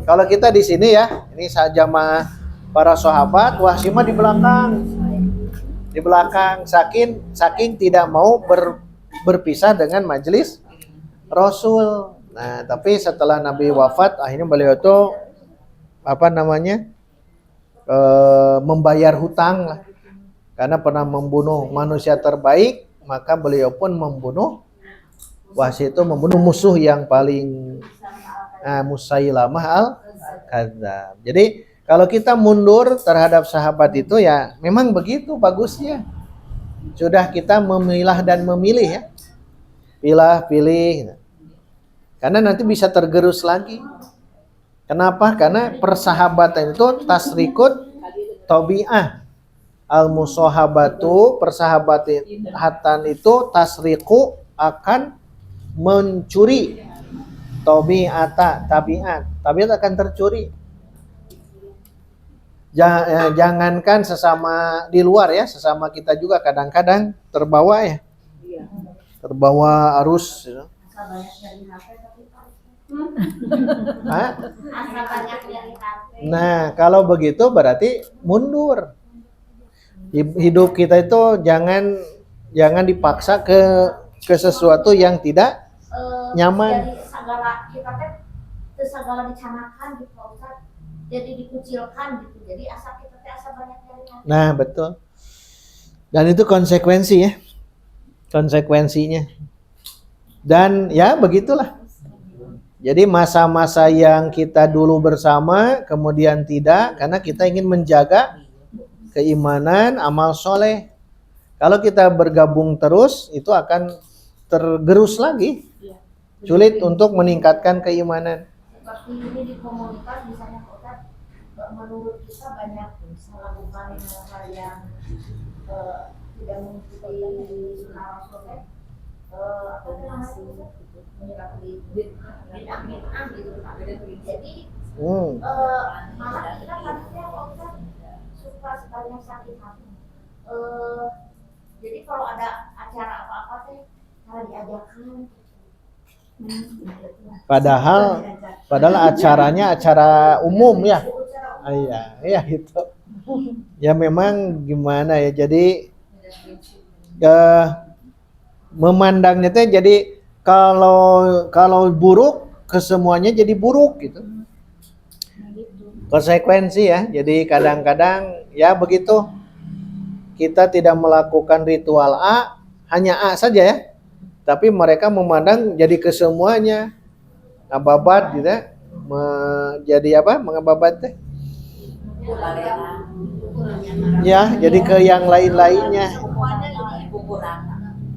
Speaker 3: Kalau kita di sini ya, ini saja mah para sahabat, Wahsy mah di belakang. Di belakang saking tidak mau berpisah dengan majelis Rasul. Nah, tapi setelah Nabi wafat, akhirnya beliau itu membayar hutang lah. Karena pernah membunuh manusia terbaik, maka beliau pun membunuh Wahsy, itu membunuh musuh yang paling Musailamah al-Kadzdzab. Jadi kalau kita mundur terhadap sahabat itu ya memang begitu bagusnya. Sudah kita memilah dan memilih ya. Pilih. Karena nanti bisa tergerus lagi. Kenapa? Karena persahabatan itu tasrikut tabi'ah. Al-musahabatu, persahabatan itu tasriku akan mencuri tabiat akan tercuri. Jangankan sesama di luar ya, sesama kita juga kadang-kadang terbawa ya. Terbawa arus ya. Nah, kalau begitu berarti mundur. Hidup kita itu jangan dipaksa ke sesuatu yang tidak nyaman.
Speaker 6: Jadi segala dicanakan gitu Pak Ustaz. Jadi dikucilkan gitu. Jadi asa kita asa banyak dari hati.
Speaker 3: Nah, betul. Dan itu konsekuensi ya. Konsekuensinya. Dan ya begitulah. Jadi masa-masa yang kita dulu bersama kemudian tidak, karena kita ingin menjaga keimanan, amal soleh. Kalau kita bergabung terus, itu akan tergerus lagi. Sulit untuk meningkatkan keimanan.
Speaker 6: Seperti ini di komunitas misalnya Pak Ustaz, menurut kita banyak melakukan hal yang tidak mengikuti sunnah Rasul, apa namanya, menyikapi bid'ah gitu Pak. Jadi malah kita harusnya Pak Ustaz suka banyak sakit hati. Jadi kalau ada acara apa-apa teh cara diajarkan.
Speaker 3: Padahal acaranya acara umum ya. Iya gitu. Ya memang gimana ya. Jadi memandangnya teh jadi kalau buruk kesemuanya jadi buruk gitu. Konsekuensi ya. Jadi kadang-kadang ya begitu. Kita tidak melakukan ritual A, hanya A saja ya. Tapi mereka memandang jadi kesemuanya. Ngababat gitu ya. Jadi apa? Mengababat teh? Ya, jadi ke yang lain-lainnya.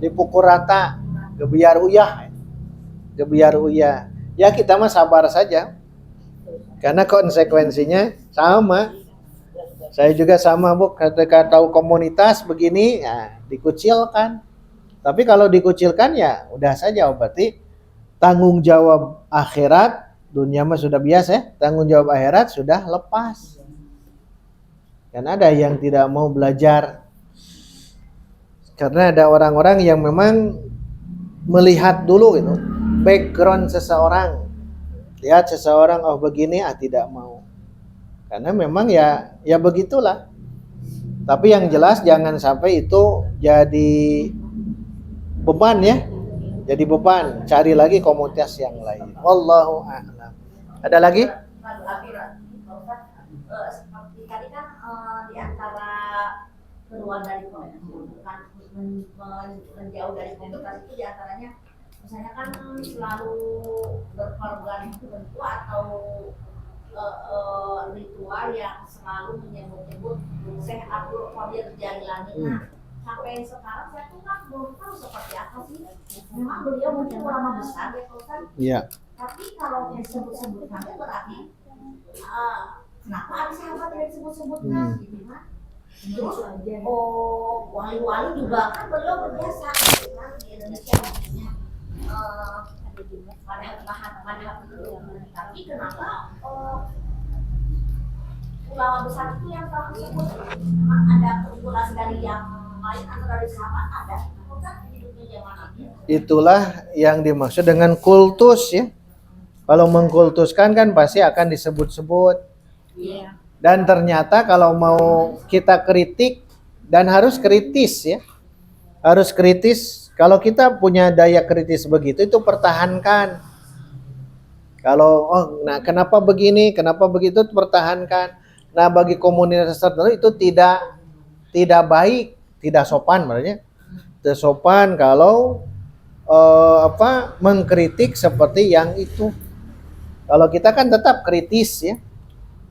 Speaker 3: Dipukul rata. Gebiar uyah. Gebiar uyah. Ya kita mah sabar saja. Karena konsekuensinya sama. Saya juga sama, Bu. Ketika tahu komunitas begini, ya dikucilkan. Tapi kalau dikucilkan ya udah saja, berarti tanggung jawab akhirat, dunia mah sudah biasa ya, tanggung jawab akhirat sudah lepas. Dan ada yang tidak mau belajar. Karena ada orang-orang yang memang melihat dulu gitu, background seseorang. Lihat seseorang, oh begini, tidak mau. Karena memang ya begitulah. Tapi yang jelas jangan sampai itu jadi beban ya. Jadi beban, cari lagi komunitas yang lain. Wallahu a'lam. Ada lagi?
Speaker 6: Seperti tadi kan di antara keluar dari komunitas, menjauh dari komunitas itu di antaranya misalnya kan selalu berkorban tertentu atau ritual yang selalu menyebut-nyebut Syekh Abdul Qadir Jailani. Sampai sekarang saya tuh kan belum tahu seperti apa sih. Memang beliau mungkin ulama besar ya Ustaz.
Speaker 3: Iya.
Speaker 6: Tapi kalau disebut-sebutkan berarti kenapa ada sahabat yang disebut-sebutkan gitu kan? Terus wali-wali juga kan beliau berbiasa gitu kan di Indonesia maksudnya madhab itu. Tapi kenapa ulama besar itu yang telah disebut ada kumulasi dari yang lain atau dari sahabat ada? Kan hidupnya zaman akhir.
Speaker 3: Itulah yang dimaksud dengan kultus ya. Kalau mengkultuskan kan pasti akan disebut-sebut.
Speaker 5: Iya.
Speaker 3: Dan ternyata kalau mau kita kritik dan harus kritis ya. Harus kritis. Kalau kita punya daya kritis begitu itu pertahankan. Kalau nah kenapa begini, kenapa begitu pertahankan. Nah bagi komunitas tertentu itu tidak baik, tidak sopan maksudnya. Tidak sopan kalau mengkritik seperti yang itu. Kalau kita kan tetap kritis ya.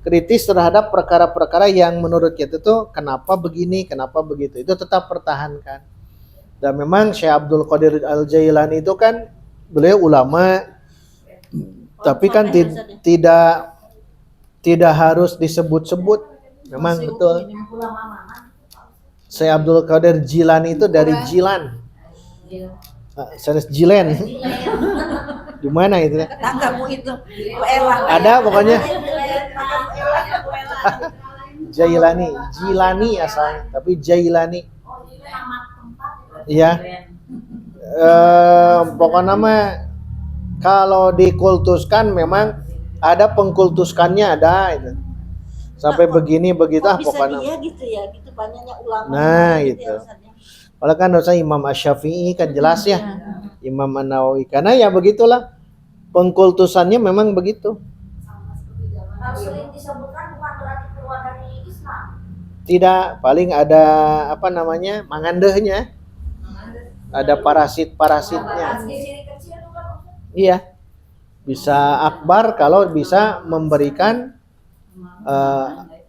Speaker 3: Kritis terhadap perkara-perkara yang menurut kita itu kenapa begini, kenapa begitu. Itu tetap pertahankan. Dan memang Syekh Abdul Qadir Al-Jailani itu kan beliau ulama, tapi kan tidak harus disebut-sebut. Memang betul. Syekh Abdul Qadir Jilani itu dari Jilan. Senes Jilen. Di mana itu?
Speaker 2: Tanggamu itu.
Speaker 3: Ada pokoknya. Jailani, Jilani asalnya, tapi Jailani. Iya. Pokoknya mah kalau dikultuskan memang ada pengkultuskannya ada itu. Sampai begini begitu pokoknya.
Speaker 2: Bisa dia gitu ya, gitu banyaknya ulama.
Speaker 3: Nah, gitu. Kalau kan dosa Imam Asy-Syafi'i kan jelas ya. Imam An-Nawawi. Karena ya begitulah. Pengkultusannya memang begitu.
Speaker 6: Sering disebutkan bukan berarti keluar dari Islam.
Speaker 3: Tidak, paling ada mangandehnya. Ada parasit-parasitnya. Iya. Bisa akbar kalau bisa memberikan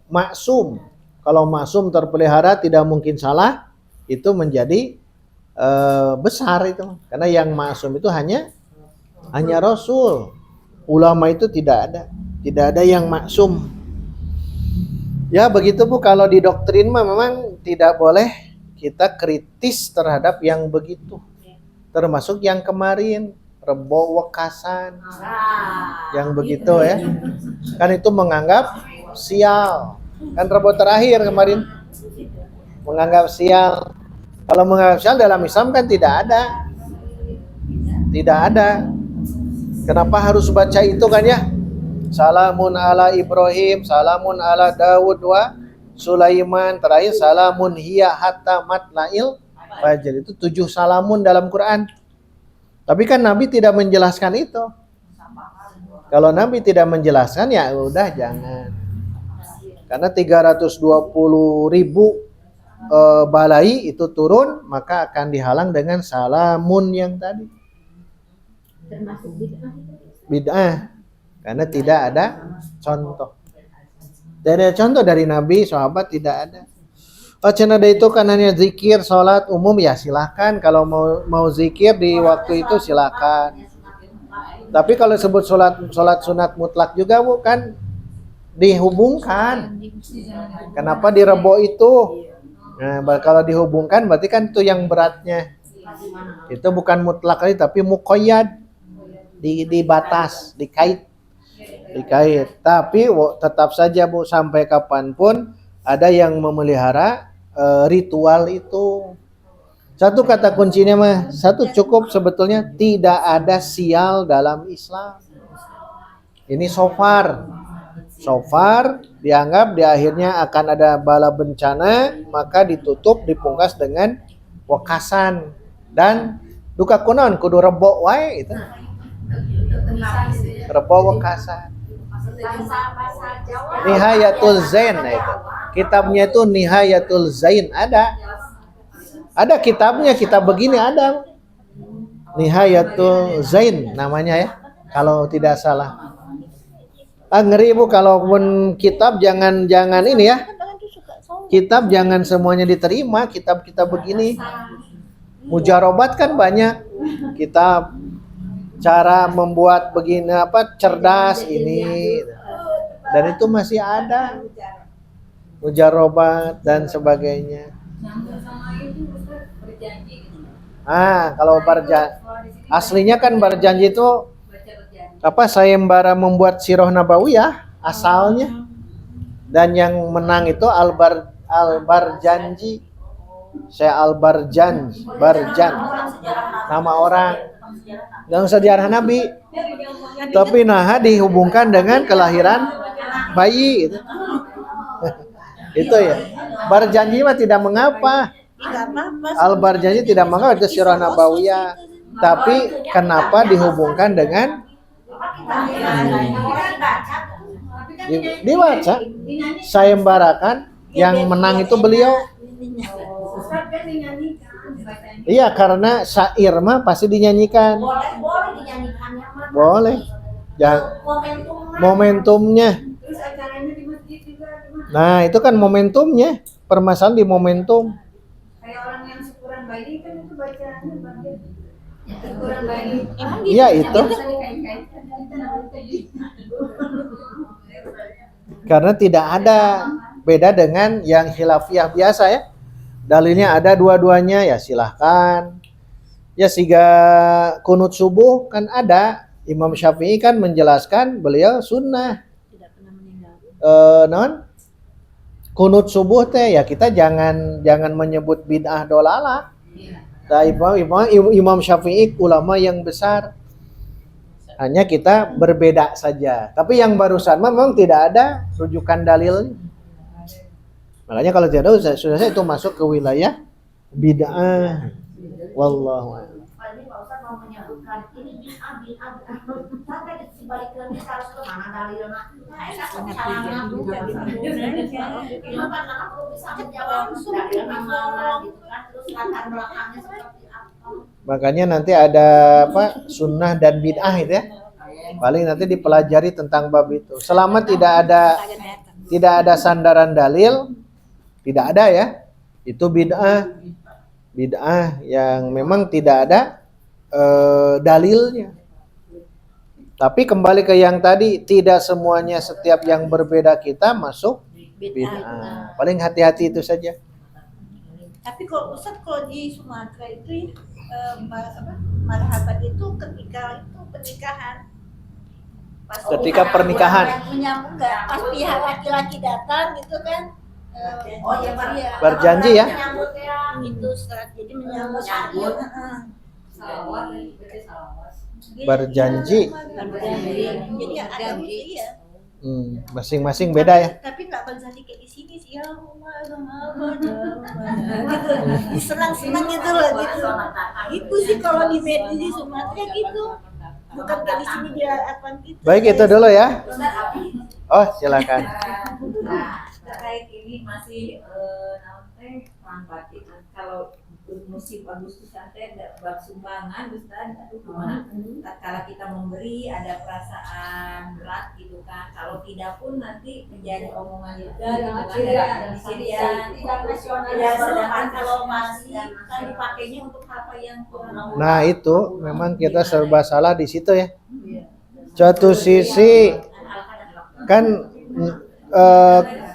Speaker 3: maksum. Kalau maksum terpelihara tidak mungkin salah, itu menjadi besar itu. Karena yang maksum itu hanya Rasul. Ulama itu tidak ada yang maksum. Ya begitu Bu, kalau di doktrin mah memang tidak boleh kita kritis terhadap yang begitu. Termasuk yang kemarin Rebo Wekasan. Yang begitu ya. Kan itu menganggap sial. Kan Rebo terakhir kemarin menganggap sial. Kalau menganggap sial dalam Islam kan tidak ada. Tidak ada. Kenapa harus baca itu kan ya? Salamun ala Ibrahim, salamun ala Daud wa Sulaiman, terakhir salamun hiya hatta matla'il fajr. Itu 7 salamun dalam Quran. Tapi kan Nabi tidak menjelaskan itu. Kalau Nabi tidak menjelaskan ya udah jangan. Karena 320.000 balai itu turun, maka akan dihalang dengan salamun yang tadi.
Speaker 5: Termasuk bid'ah.
Speaker 3: Bid'ah. Karena tidak ada contoh. Tidak ada contoh dari Nabi, sahabat tidak ada. Cenah ada itu kan hanya zikir, sholat umum ya silahkan. Kalau mau zikir di waktu itu silahkan. Tapi kalau sebut sholat sunat mutlak juga bukan dihubungkan. Kenapa direbo itu? Nah, kalau dihubungkan berarti kan itu yang beratnya. Itu bukan mutlak lagi tapi muqayyad. Dibatas, dikait. Tapi tetap saja Bu, sampai kapanpun ada yang memelihara ritual itu. Satu kata kuncinya mah, satu cukup sebetulnya, tidak ada sial dalam Islam. Ini so far dianggap di akhirnya akan ada bala bencana, maka ditutup, dipungkas dengan wakasan dan duka kunon kudu rebo wae itu. Rebo wakasan.
Speaker 6: Bahasa Jawa.
Speaker 3: Nihayatul Zain itu. Kitabnya itu Nihayatul Zain ada kitabnya, kitab begini ada. Nihayatul Zain namanya ya, kalau tidak salah. Ngeri Bu, kalaupun kitab jangan ini ya. Kitab jangan semuanya diterima, kitab-kitab begini. Mujarobat kan banyak. Kitab cara membuat begini cerdas ini. Dan itu masih ada. Mujarobat dan sebagainya. Kalau aslinya kan berjanji itu sayembara membuat sirah nabawiyah asalnya, dan yang menang itu Al-Barjanji. Saya Barjan nama orang, yang sejarah Nabi, tapi dihubungkan dengan kelahiran bayi itu. Itu ya. Barjanji mah tidak mengapa. Al-Barjanji tidak mengapa, itu sirah nabawiyah. Tapi kenapa dihubungkan dengan dibaca sayembarakan, yang menang itu beliau. Iya, karena syair mah pasti dinyanyikan.
Speaker 6: Boleh dinyanyikannya mah.
Speaker 3: Boleh. Momentumnya.
Speaker 4: Terus acaranya di masjid juga.
Speaker 3: Nah, itu kan momentumnya. Permasalahan di momentum.
Speaker 4: Kayak orang yang syukuran bayi kan itu bacaannya bagian. Syukuran bayi.
Speaker 3: Iya, itu. Karena tidak ada, beda dengan yang khilafiyah biasa ya. Dalilnya ada dua-duanya ya silahkan. Ya siga kunut subuh kan ada. Imam Syafi'i kan menjelaskan beliau sunnah.
Speaker 2: Tidak pernah meninggal.
Speaker 3: Kunut subuh teh ya kita jangan menyebut bid'ah dolalah. Imam Syafi'i ulama yang besar. Hanya kita berbeda saja. Tapi yang barusan memang tidak ada rujukan dalil. Makanya kalau tidak ada sudah itu masuk ke wilayah bid'ah. Wallahu a'lam.
Speaker 6: Ini Pak Ustaz mau menyebutkan ini bid'ah. Sampai dibalik lagi harus ke mana dalilnya? Enak salah juga gitu kan aku bisa menjawab dalilnya mana gitu kan, terus latar belakangnya seperti apa.
Speaker 3: Makanya nanti ada sunnah dan bid'ah itu ya. Paling nanti dipelajari tentang bab itu. Selama tidak ada sandaran dalil, tidak ada ya. Itu bid'ah yang memang tidak ada dalilnya. Tapi kembali ke yang tadi, tidak semuanya setiap yang berbeda kita masuk bid'ah. Paling hati-hati itu saja.
Speaker 2: Tapi kalau Ustaz, kalau di Sumatera itu marhaban itu ketika itu pernikahan.
Speaker 3: Ketika pernikahan.
Speaker 2: Menyambung nggak? Pas pihak laki-laki datang gitu kan?
Speaker 3: Berjanji ya?
Speaker 2: Itu serat, jadi menyambut.
Speaker 3: Berjanji.
Speaker 2: Jadi ada ya.
Speaker 3: Masing-masing beda ya.
Speaker 2: Tapi nggak berjanji kayak di sini sih ya. Senang-senang gitu loh gitu. Itu sih kalau di Medan di Sumatera gitu. Bukan kayak di sini dia apa gitu.
Speaker 3: Baik, itu dulu ya. Oh, silakan.
Speaker 7: Terkait ini masih
Speaker 6: musim Agustusan teh bab sumbangan Ustaz, aduh gimana tatkala kita memberi ada perasaan berat gitu kan, kalau tidak pun nanti menjadi omongan juga gitu kan dari Syrian ya, sedangkan kalau masih kan dipakainya untuk apa yang kurang.
Speaker 3: Nah itu memang kita serba salah di situ ya. Satu sisi kan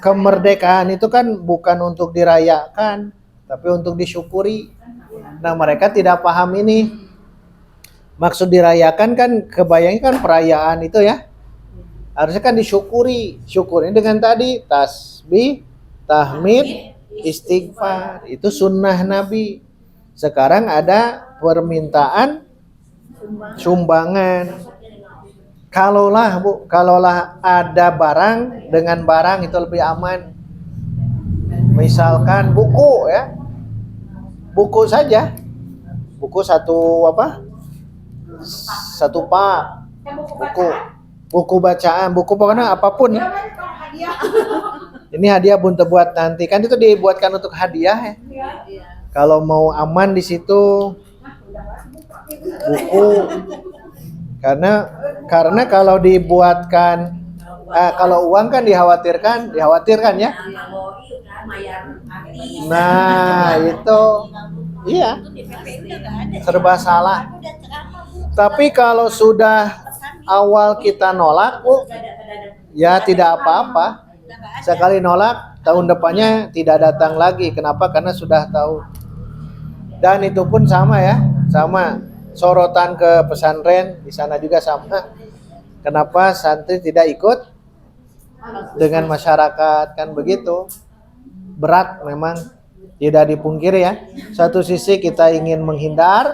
Speaker 3: kemerdekaan itu kan bukan untuk dirayakan, tapi untuk disyukuri. Nah mereka tidak paham ini. Maksud dirayakan kan kebayangnya kan perayaan itu ya. Harusnya kan disyukuri. Syukurnya dengan tadi tasbih, tahmid, istighfar. Itu sunnah Nabi. Sekarang ada permintaan sumbangan. Kalaulah ada barang, dengan barang itu lebih aman. Misalkan buku ya. Buku saja. Buku satu apa? Satu pak. Buku bacaan, buku pokoknya apapun ya. Ini hadiah buat nanti. Kan itu dibuatkan untuk hadiah ya. Kalau mau aman di situ buku. Karena kalau dibuatkan kalau uang kan dikhawatirkan ya. Nah, itu iya. Serba salah. Tapi kalau sudah awal kita nolak, ya tidak apa-apa. Sekali nolak, tahun depannya tidak datang lagi. Kenapa? Karena sudah tahu. Dan itu pun sama ya, sama. Sorotan ke pesantren di sana juga sama. Kenapa santri tidak ikut dengan masyarakat, kan begitu. Berat memang, tidak dipungkiri ya. Satu sisi kita ingin menghindar,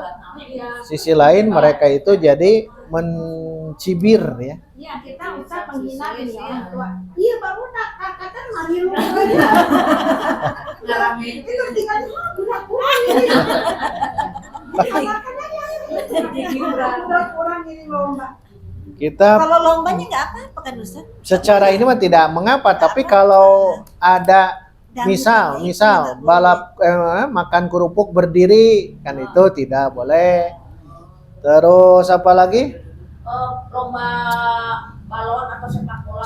Speaker 3: sisi lain mereka itu jadi mencibir ya.
Speaker 5: Iya, kita usah menghina ini orang tua. Iya, baru kakak kan mari lu.
Speaker 6: Ngalamin
Speaker 5: Itu tinggal udah kurang ini lomba.
Speaker 3: Kita
Speaker 2: Kalau lombanya nggak apa-apa kan Ustaz?
Speaker 3: secara ini mah tidak mengapa, tapi kalau ada misal balap makan kerupuk berdiri kan itu tidak boleh. Terus apa lagi?
Speaker 6: lomba balon atau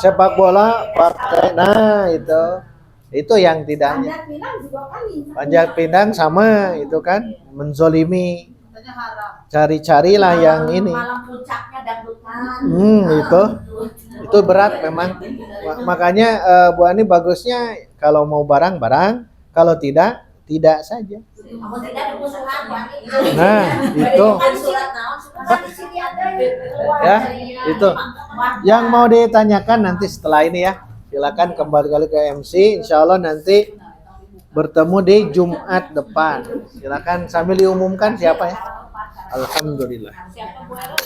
Speaker 3: Sepak bola pakai, nah itu yang tidak.
Speaker 5: Panjat pinang juga kan
Speaker 3: Panjat pinang sama itu kan menzolimi. Cari-carilah yang ini.
Speaker 6: malam puncaknya dangdutan.
Speaker 3: Itu berat memang. Makanya Bu Ani bagusnya kalau mau barang, kalau tidak saja.
Speaker 6: Kamu tidak ada musuhan ya.
Speaker 3: Nah, itu.
Speaker 6: Surat naon surat di sini ada.
Speaker 3: Ya, itu. Yang mau ditanyakan nanti setelah ini ya. Silakan kembali ke MC. Insya Allah nanti bertemu di Jumat depan. Silakan sambil diumumkan siapa ya. Alhamdulillah.
Speaker 1: Siapa Bu Ella?